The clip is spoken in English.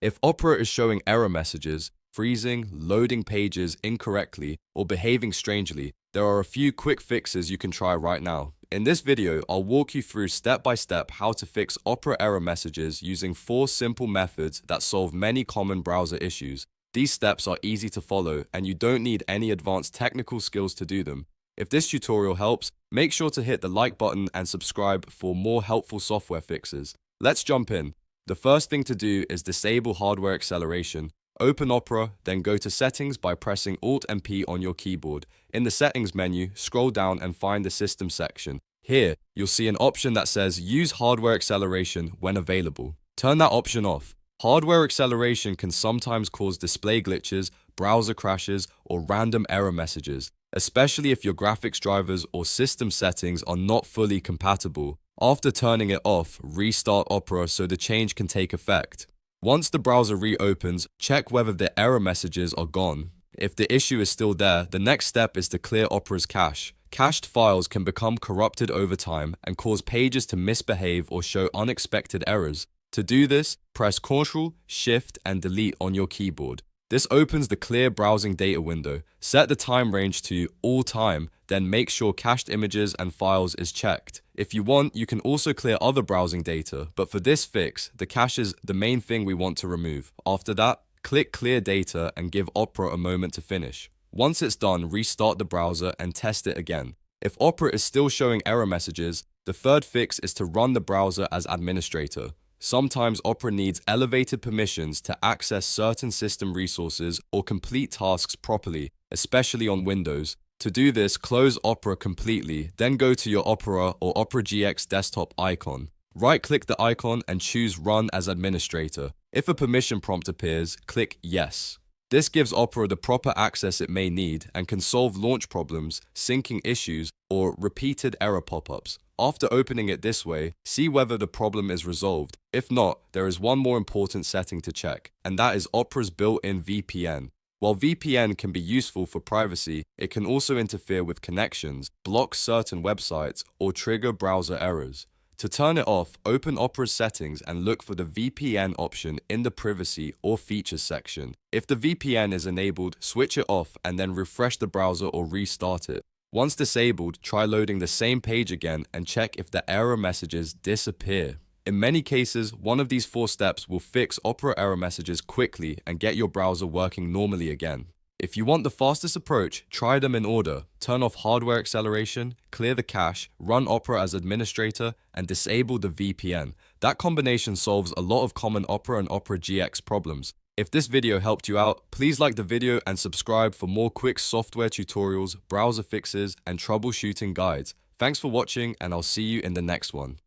If Opera is showing error messages, freezing, loading pages incorrectly, or behaving strangely, there are a few quick fixes you can try right now. In this video, I'll walk you through step by step how to fix Opera error messages using 4 simple methods that solve many common browser issues. These steps are easy to follow, and you don't need any advanced technical skills to do them. If this tutorial helps, make sure to hit the like button and subscribe for more helpful software fixes. Let's jump in. The first thing to do is disable hardware acceleration. Open Opera, then go to Settings by pressing Alt and P on your keyboard. In the Settings menu, scroll down and find the System section. Here, you'll see an option that says Use Hardware Acceleration when available. Turn that option off. Hardware acceleration can sometimes cause display glitches, browser crashes, or random error messages, especially if your graphics drivers or system settings are not fully compatible. After turning it off, restart Opera so the change can take effect. Once the browser reopens, check whether the error messages are gone. If the issue is still there, the next step is to clear Opera's cache. Cached files can become corrupted over time and cause pages to misbehave or show unexpected errors. To do this, press Ctrl, Shift, and Delete on your keyboard. This opens the Clear Browsing Data window. Set the time range to All Time, then make sure cached images and files is checked. If you want, you can also clear other browsing data, but for this fix, the cache is the main thing we want to remove. After that, click Clear Data and give Opera a moment to finish. Once it's done, restart the browser and test it again. If Opera is still showing error messages, the third fix is to run the browser as administrator. Sometimes Opera needs elevated permissions to access certain system resources or complete tasks properly, especially on Windows. To do this, close Opera completely, then go to your Opera or operagx desktop icon. Right-click the icon and choose Run as Administrator. If a permission prompt appears, click Yes. This gives Opera the proper access it may need and can solve launch problems, syncing issues, or repeated error pop-ups. After opening it this way, see whether the problem is resolved. If not, there is one more important setting to check, and that is Opera's built-in VPN. While VPN can be useful for privacy, it can also interfere with connections, block certain websites, or trigger browser errors. To turn it off, open Opera's settings and look for the VPN option in the Privacy or Features section. If the VPN is enabled, switch it off and then refresh the browser or restart it. Once disabled, try loading the same page again and check if the error messages disappear. In many cases, one of these 4 steps will fix Opera error messages quickly and get your browser working normally again. If you want the fastest approach, try them in order. Turn off hardware acceleration, clear the cache, run Opera as administrator, and disable the VPN. That combination solves a lot of common Opera and operagx problems. If this video helped you out, please like the video and subscribe for more quick software tutorials, browser fixes, and troubleshooting guides. Thanks for watching, and I'll see you in the next one.